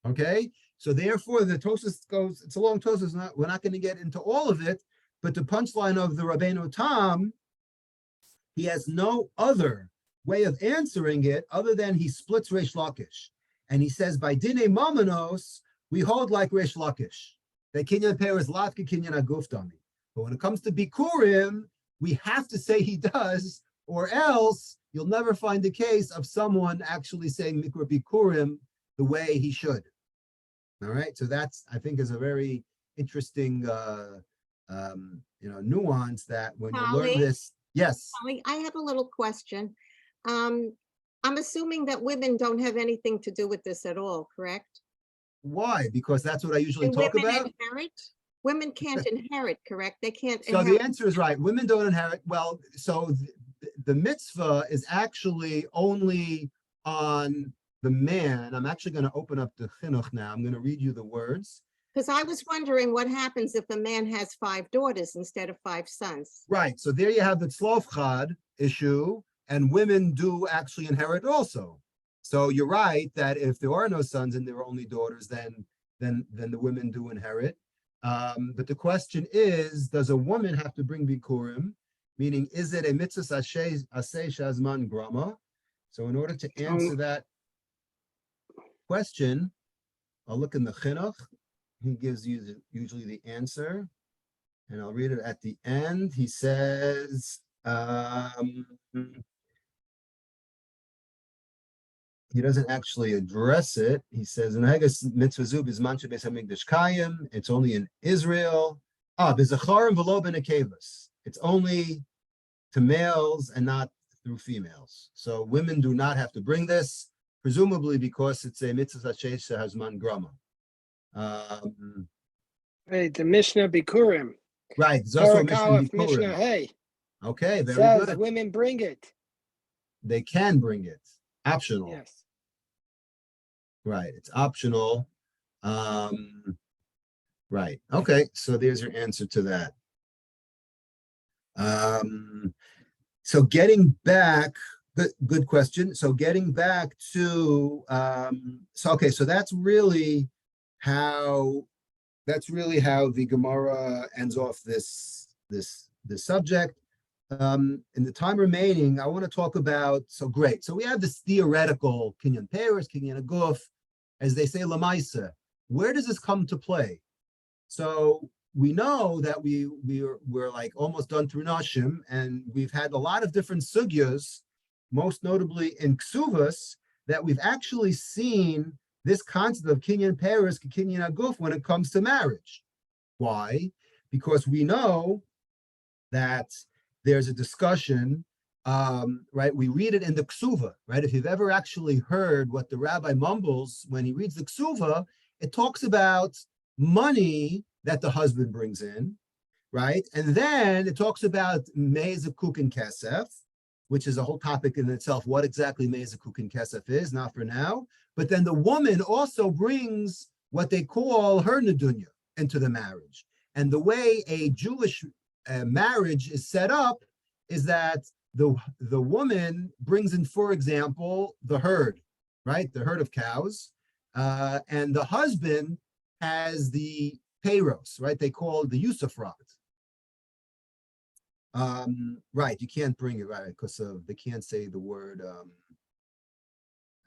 Okay? So therefore the Tosfos goes, it's a long Tosfos, we're not going to get into all of it, but the punchline of the Rabbeinu Tam, he has no other way of answering it other than he splits Reish Lakish. And he says, by Dine Mamanos, we hold like Reish Lakish. That kinyan peiros lavka kinyan aguf dami. But when it comes to bikurim, we have to say he does, or else you'll never find a case of someone actually saying mikra bikurim the way he should. All right, so that's, I think, is a very interesting nuance that when you learn this. Yes. Holly, I have a little question. I'm assuming that women don't have anything to do with this at all, correct? Why? Because that's what I usually talk women about. Inherit? Women can't inherit, correct? They can't So inherit. the answer is right. Women don't inherit. Well, so the mitzvah is actually only on the man. I'm actually going to open up the chinuch now. I'm going to read you the words. Because I was wondering what happens if a man has 5 daughters instead of 5 sons. Right. So there you have the tzlov issue, and women do actually inherit also. So you're right that if there are no sons and there are only daughters, then the women do inherit. But the question is, does a woman have to bring bikurim? Meaning, is it a mitzvah aseh shazman grama? So in order to answer that question, I'll look in the chinuch. He gives you usually the answer, and I'll read it at the end. He says, he doesn't actually address it. He says, it's only in Israel. It's only to males and not through females. So women do not have to bring this, presumably because it's a mitzvah sheisha hazman grama. Right, the Mishnah Bikurim. Right, there's also a Parak Mishnah Aleph, Mishnah Bikurim. Hey. Okay, It very says good. women bring it. They can bring it, optional. Yes. Right, it's optional. Right, okay, so there's your answer to that. So getting back, good question. So getting back to, so that's really how the Gemara ends off this subject. In the time remaining, I want to talk about, so great. So we have this theoretical kinyan peiros, kinyan aguf, as they say, lamaisa. Where does this come to play? So we know that we're like almost done through Nashim, and we've had a lot of different sugyas, most notably in Ksuvas, that we've actually seen this concept of kinyan peiros, kinyan aguf when it comes to marriage. Why? Because we know that there's a discussion, right? We read it in the Ksuva, right? If you've ever actually heard what the rabbi mumbles when he reads the Ksuva, it talks about money that the husband brings in, right? And then it talks about mezekuk and kesef, which is a whole topic in itself, what exactly mezekuk and kesef is, not for now. But then the woman also brings what they call her nedunya into the marriage. And the way a Jewish marriage is set up is that the woman brings in, for example, the herd, right? The herd of cows. And the husband has the peiros, right? They call it the Yusufrat. Right, you can't bring it, right? Because they can't say the word I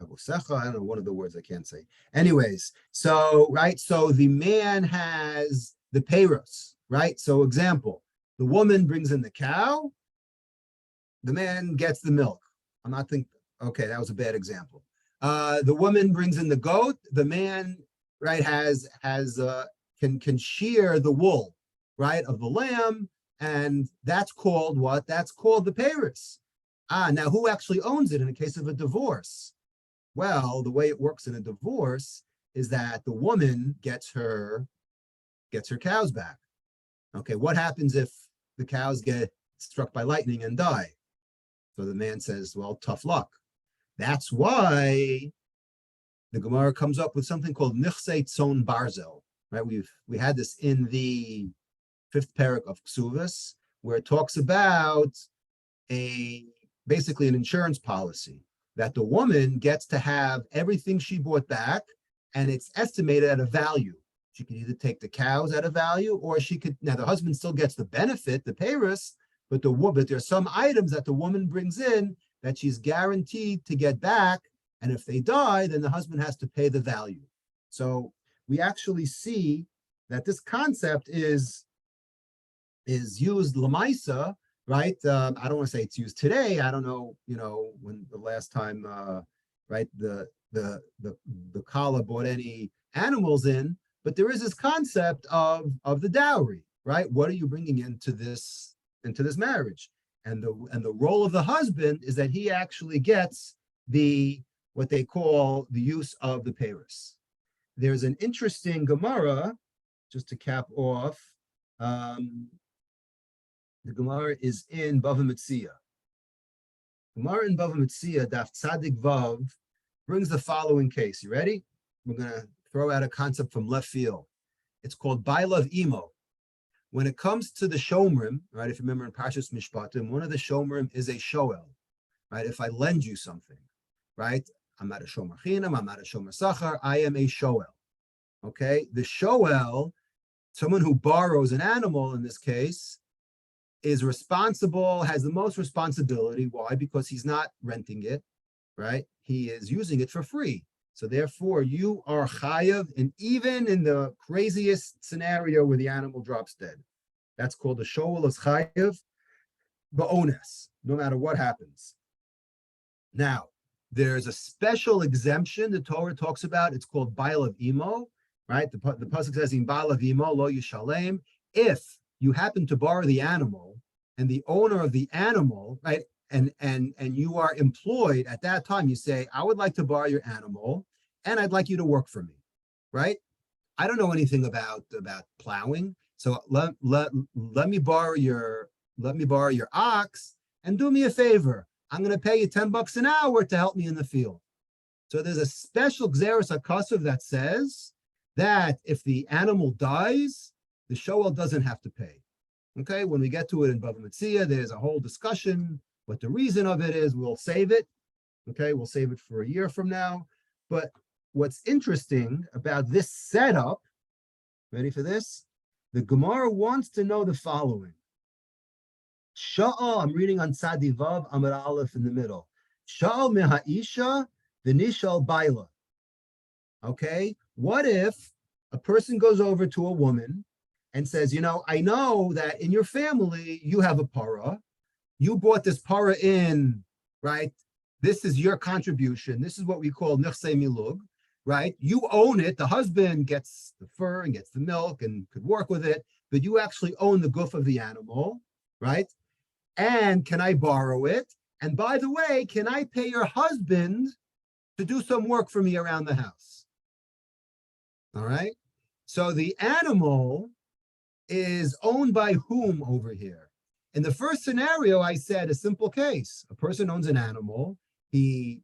don't know, one of the words I can't say. Anyways, so, right, so the man has the peiros, right? So example, the woman brings in the cow, the man gets the milk. I'm not thinking, okay, that was a bad example. The woman brings in the goat, the man, right, can shear the wool, right, of the lamb, and that's called what? That's called the peiros. Now who actually owns it in a case of a divorce? Well, the way it works in a divorce is that the woman gets her cows back. Okay, what happens if the cows get struck by lightning and die? So the man says, well, tough luck. That's why the Gemara comes up with something called nichsei tzon barzel, right? We had this in the 5th parak of Ksuvas, where it talks about basically an insurance policy that the woman gets to have everything she bought back, and it's estimated at a value. She could either take the cows at a value, or she could, now the husband still gets the benefit, the peiros, but there's some items that the woman brings in that she's guaranteed to get back, and if they die, then the husband has to pay the value. So we actually see that this concept is used lamaisa, right? I don't want to say it's used today. I don't know, when the last time, right, the Kala brought any animals in, but there is this concept of the dowry, right? What are you bringing into this marriage? And the role of the husband is that he actually gets what they call the use of the peiros. There's an interesting Gemara, just to cap off. The Gemara is in Bava Metzia. Gemara in Bava Metzia, Daf Tzadik Vav, brings the following case. You ready? We're going to throw out a concept from left field. It's called Bailav Imo. When it comes to the Shomrim, right, if you remember in Parshas Mishpatim, one of the Shomrim is a Shoel, right? If I lend you something, right? I'm not a Shomer Chinam, I'm not a Shomer Sachar, I am a Shoel. Okay? The Shoel, someone who borrows an animal in this case, is responsible, has the most responsibility. Why? Because he's not renting it, right? He is using it for free. So therefore, you are chayav, and even in the craziest scenario where the animal drops dead, that's called the shoel is chayav ba'ones, no matter what happens. Now, there's a special exemption the Torah talks about. It's called Bailav Imo, right? The pasuk says in Bailav Imo lo yishalem. If you happen to borrow the animal, and the owner of the animal, right? and you are employed at that time, you say, I would like to borrow your animal and I'd like you to work for me, right? I don't know anything about plowing, so let me borrow your ox and do me a favor. I'm going to pay you $10 an hour to help me in the field. So there's a special Xeris HaKasav that says that if the animal dies, the Shoel doesn't have to pay. Okay, when we get to it in Bava Metzia, there's a whole discussion. What the reason of it is, we'll save it. Okay, we'll save it for a year from now. But what's interesting about this setup, ready for this? The Gemara wants to know the following. Sha'al, I'm reading on Tzadi Vav, Amar Aleph in the middle. Sha'al meha'isha v'nishal baila. Okay, what if a person goes over to a woman and says, you know, I know that in your family, you have a para. You brought this para in, right? This is your contribution. This is what we call nechsei milug, right? You own it. The husband gets the fur and gets the milk and could work with it, but you actually own the goof of the animal, right? And can I borrow it? And by the way, can I pay your husband to do some work for me around the house? All right. So the animal is owned by whom over here? In the first scenario, I said a simple case. A person owns an animal. He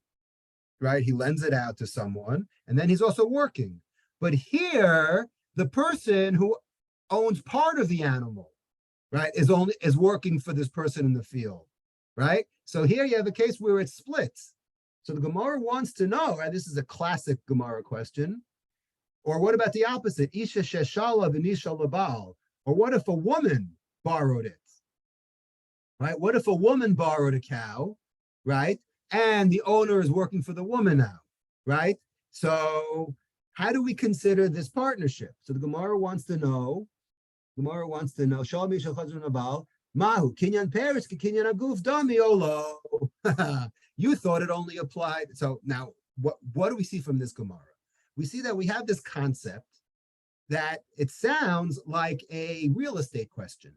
lends it out to someone, and then he's also working. But here, the person who owns part of the animal, right, is working for this person in the field, right? So here you have a case where it splits. So the Gemara wants to know, right? This is a classic Gemara question. Or what about the opposite? Isha sheshala v'nisha labal. Or what if a woman borrowed it? Right? What if a woman borrowed a cow, right? And the owner is working for the woman now, right? So how do we consider this partnership? So the Gemara wants to know, Shalom Yishal Chazron Abal, Mahu, kinyan peiros, kinyan aguf dami olo. You thought it only applied. So now what do we see from this Gemara? We see that we have this concept that it sounds like a real estate question,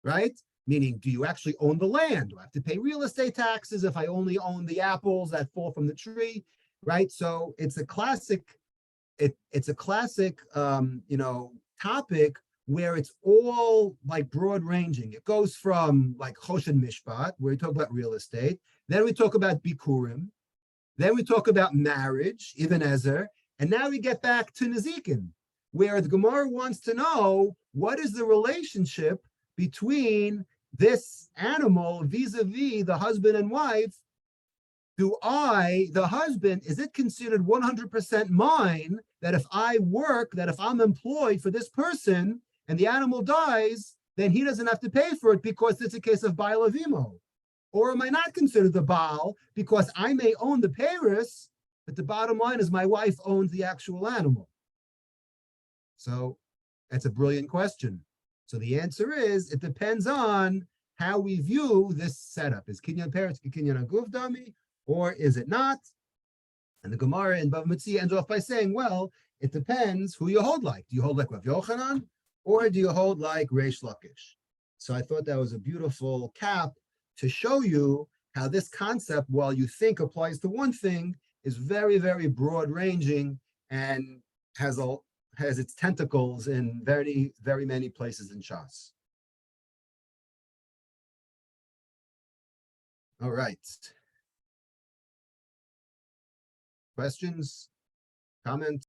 right? Meaning, do you actually own the land? Do I have to pay real estate taxes if I only own the apples that fall from the tree, right? So it's a classic, topic where it's all like broad ranging. It goes from like Choshen Mishpat, where we talk about real estate. Then we talk about Bikurim. Then we talk about marriage, Ibn Ezer. And now we get back to Nezikin, where the Gemara wants to know what is the relationship between this animal vis-a-vis the husband and wife. The husband, is it considered 100% mine that if I work, that if I'm employed for this person and the animal dies, then he doesn't have to pay for it because it's a case of Baal Avimo? Or am I not considered the Baal because I may own the peiros, but the bottom line is my wife owns the actual animal? So that's a brilliant question. So the answer is, it depends on how we view this setup. Is kinyan peiros kinyan aguf dami, or is it not? And the Gemara in Bava Metzia ends off by saying, well, it depends who you hold like. Do you hold like Rav Yochanan, or do you hold like Reish Lakish? So I thought that was a beautiful cap to show you how this concept, while you think applies to one thing, is very, very broad ranging and has its tentacles in very, very many places in Shas. All right. Questions? Comments?